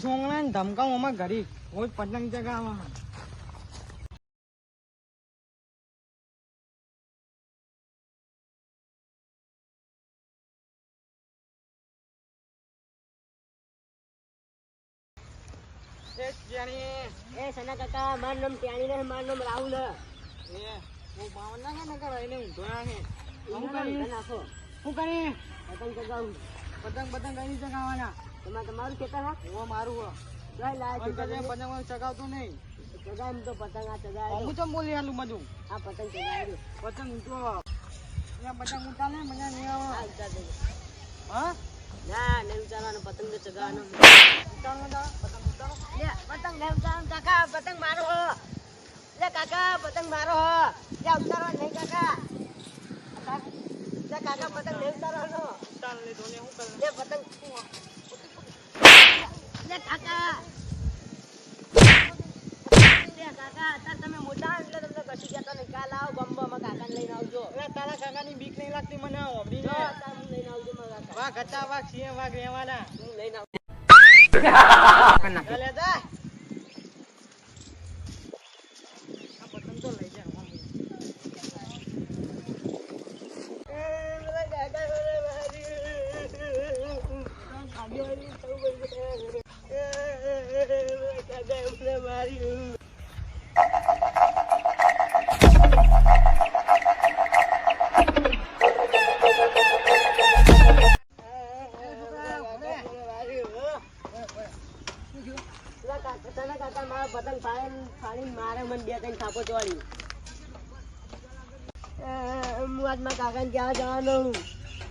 સોંગણા ને ધમકાવું અમાર ઘરે રોજ પતંગ ચગાવવા. એ સના કાકા મારું નામ ત્યાણી ને મારું નામ રાહુલ એ હું બાવન ના ને કરે એને ઊંધો નાખે. શું નાખો કરી પતંગ ચગાવું પતંગ કઈ ચગાવવાના? તમારું ખેતર હા ઓ મારું પતંગ ચગાવતો નહીં. ચગાવ તો પતંગ આ ચગાવ હું તો બોલી આલું બધું. આ પતંગ ચગાવ પતંગ તો પતંગ ઉતારે મજા નહીં આવે. હા ના નહીં ઉતારવાનો પતંગ તો ચગાવવાનો. પતંગ ઉતારો પતંગ નહીં ઉતારવાનો કાકા પતંગ મારો હો. લે કાકા પતંગ મારો હો. ત્યાં ઉતારવા નહીં કાકા. કાકા પતંગ નહીં ઉતારવાનો. ઉતાર લીધો ને હું કરું? લે પતંગ લે કાકા. કાકા અત્યારે તમે મોટા એટલે તમને કશું કહેતો નહીં. કાલ આવો ગમવામાં કાકાને લઈને આવજો. તારા કાકાની બીક નહીં લાગતી મને. લઈને આવજો મારા કાકા. વાઘ હતા વાઘ સિંહ વાઘ રહેવાના. હું લઈને આવજો. પતંગ તો લઈ જાય. પતંગ ફાડીને મારે મને બે ત્રણ થાપો ચોડી. હું આજ મારા કાકાને ક્યાં જવાનો?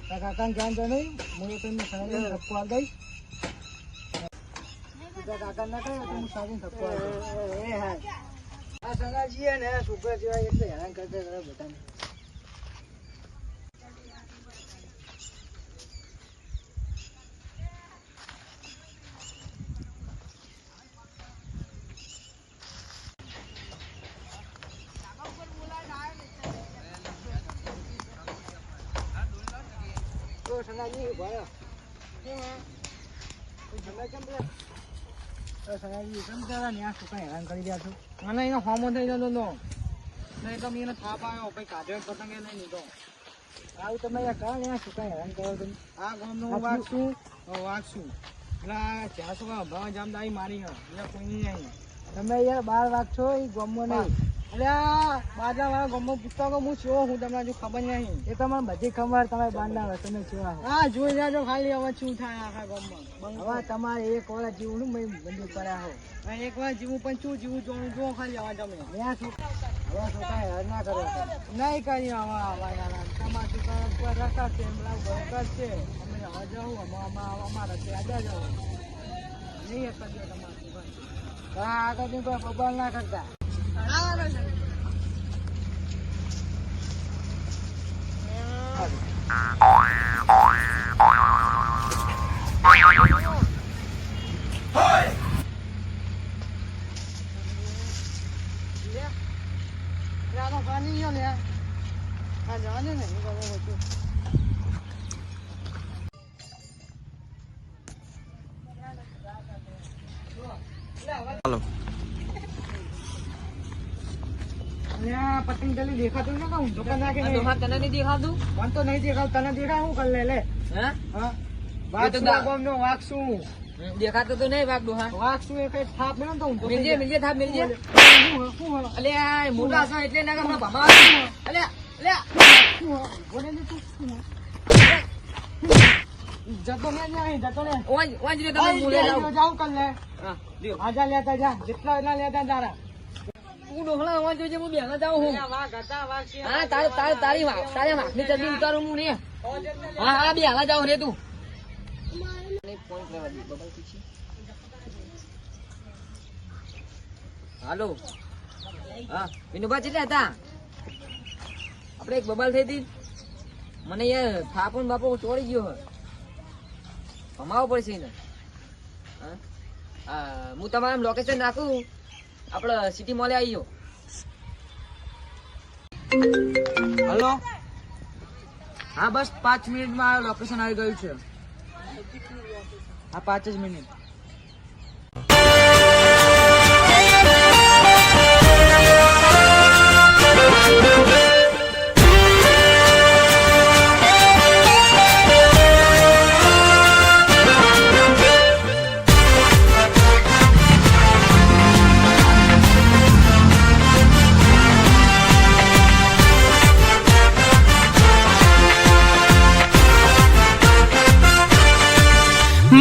કાકા ધ્યાન દે નહીં. હું તમને સારી ધક્કો આલ દઈશ. કાકા ના કહે તો હું સારી ધક્કો આલ દઈશ. આ સંગાજી ને છોકરા જેવા એટલે હેરાન કરતા હતા બધાને. સંગાજી ભયો સંગાજી સમજારા ને આ છોકરા હેરાન કરી રહ્યા છો. મને એનો હોમો થઈ જતો તો નહીં તો એને થાપ આવ્યો પછી કાઢ્યો પતંગ એ નહીં લીધો. આવું તમે કારણ આ છોકરા હેરાન કરો તમે. આ ગામનો હું વાગશું એટલે જ્યાં છોકરા ભવા જામદારી મારી અહીંયા કોઈ નહીં અહીં. તમે યાર 12 વાગ છો એ ગામમાં નહીં. એટલે આ બાજા વાળા ગામમાં પૂછતા હું છો હું તમને હજુ ખબર નહીં. એ તમારે બધી ખબર તમે બાંધના તમે છો. હા જોઈ જાજો ખાલી હવે શું થાય આખા ગામમાં. હવે તમારે એક વાર જીવનું બંધ કર્યા હો. એક વાર જીવું પણ શું જીવું જોવાનું જો ખાલી હવે તમે હવે છોકરા હેરાન ના કરો નહીં કરી. હવે તમારા છોકરા રસ્તા છે એમ કરશે. અમે હવે જવું અમારા છે આજે જવું નહીં કરજો તમારા છોકરા. આગળ કોઈ બબાલ ના કરતા. હાલો પતંગ જલ્દી દેખાતું ને કહું દુકાન નાખે તને નહીં દેખાતું? મને તો નહીં દેખાતું. તને દેખાય હું કર લે હા વાઘ શું દેખાતો તો નહીં વાગડું. હા વાઘ શું એ કઈ થાપ ને તો મિલજે થાપ મિલજે. અલે આ મોટા છો એટલે ના કામ ભમા. અલે અલે જતો ને નહીં જતો ને ઓંજ રે તમે મુલે જાવ કર લે. હા લ્યો આજા લેતા જા જેટલા એટલા લેતા તારા. હું ડોહલા ઓંજ જોજે હું બેહલા જાઉં હું. વાઘ હતા વાઘ છે. હા તારી વાંખની ચટણી ઉતારું હું ને. હા બેહલા જાઉં રે તું. હાલો હા વિનુભા કેટલા હતા? આપડે એક બબાલ થઈ હતી મને યાર થાપો ને બાપો ચોરી ગયો. કમાવો પડશે ને. હું તમારું લોકેશન નાખું. આપડે સિટી મોલે આવી ગયો. હલો હા બસ 5 મિનિટમાં લોકેશન આવી ગયું છે. હા 5 જ મિનિટ.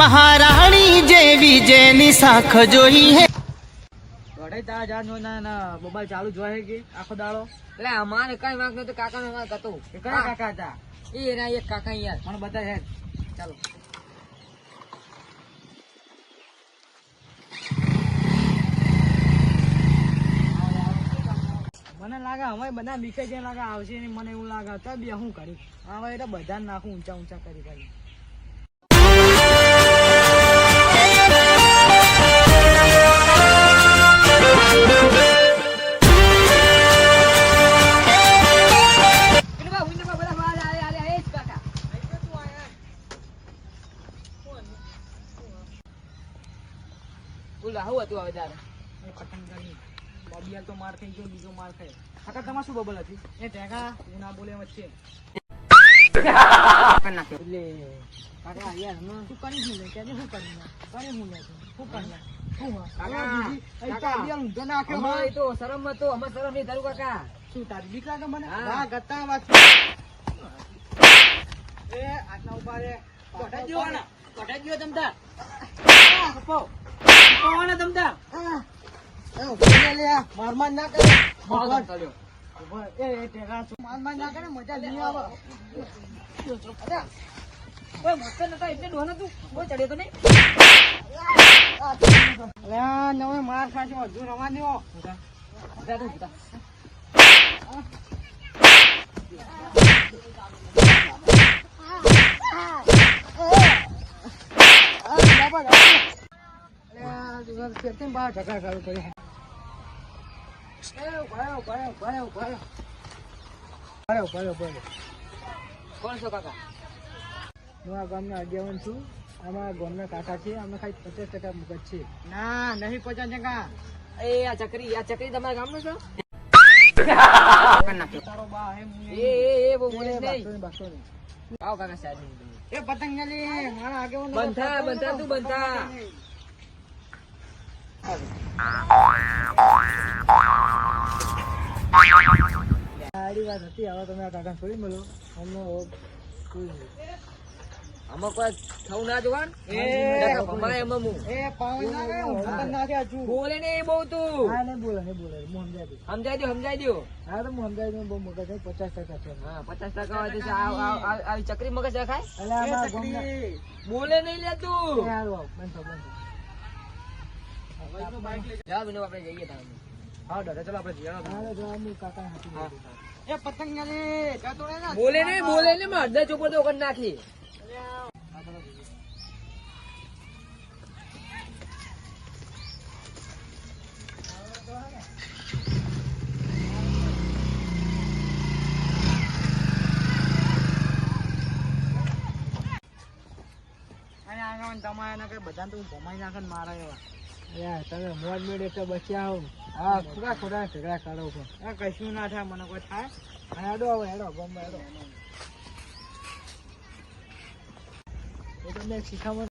મહારાણી જેવી જેની શાખ જોઈ હે. વઢાઈ તારા જાત નો ના મોબાઈલ ચાલુ જ હોય કે આખો દાડો એટલે અમારે કઈ વાંક નતો, કાકા નો વાંક હતો. એ કયા કાકા હતા એ એના એક કાકા યાર. મને બતાય હેડ ચાલો. મને લાગે હવે બધા બીકે જે લાગે આવશે ને મને એવું લાગે તો બી હું કરી હવે એટલે બધા નાખું ઊંચા ઊંચા કરી કરી. વિનુભા, વિનુભા, બધા બહાર આલે, આલે, એ જ કાકા. બોલો, આવું હતું હવે તારે? એ પતંગ કરી બબિયાલ તો માર થઈ ગયો, બીજો માર ખાય. કાકા તમારે શું બબલ હતી એ ટેકા હું ના બોલે વચ્ચે કરી નાખ્યો. એટલે કાકા યાર તું કરી શું લે કે શું કરી કરે હું લે શું કરી શું કાકા, ઊંધો નાખ્યો અમારે હોય તો શરમ હતો, અમે શરમ નહીં તારું કાકા. શું તારી બીક લાગે મને હા. હા ગત્તા વાત એ આટલા ઉભા રે કઢાઈ દ્યો ને કઢાઈ દ્યો તમતા કપો કપો ને તમતા એ ઉભા લે માર માર ના કરે મારો કામ ચાલ્યો. એ ટેકા માર માર ના કરે મજા નહીં આવે ઓય, મસ્ત નતા એટલે ડોહા નતું. કોઈ ચડ્યો તો નહીં. અલ્યા નવે માર ખાશો હજુ રવા દ્યો ઉભા તો ઉભા. કોણ છો કાકા? હું આ ગામના આગેવાન છું. અમારા ગામના કાકા છે. અમે ખાલી 50% મુગત છે. ના નહીં 50%. એ આ ચકરી તમારા ગામનો છો? તારો બા હે એ બહુ બોલે એ નહીં. બાકસો નહીં. આવો કાકા સાહેબ. એ પતંગ લે મારા આગેવાન બંધા તું બંધા. સારી વાત હતી. હવે તમે આ કાકા છોડી મળો અમને કોઈ નહીં. આમાં કોઈ થવું ના જોવાનું. ભમાય એમાં હું. એ પાવન ના કરે હું પતંગ નાખ્યા છું. બોલે ને એ બહુ તું. હા નહીં બોલે હું સમજાય દઉં. સમજાઈ દો. હા તો હું સમજાય દઉં. બહુ મગજ છે 50% છે. હા, 50% હોય તો આવી ચકરી મગજ રખાય. એટલે અમારા ગામના બોલે નહીં લે તું. એ હારું આવો. બંધો. જાઓ વિનો, આપણે જઈએ તારે. હા દાદા ચલો આપણે જઈએ. હા જો અમુ કાકા હાથી. એ પતંગ લે જતો રે ને. બોલે ને માં અડધા ચોપર તો કરી નાખી. અને આગળ તમારે ના કઈ બધા તો ભમાઈ નાખે ને મારા એવા. યાર તમે મોજ મેળે તો બચ્યા હો. હા ખોટા ઢગલા કાઢો પણ કશું ના થાય મને કોઈ થાય. હેડો હવે હેડો ગમે હેડો. એ તમને શીખામણ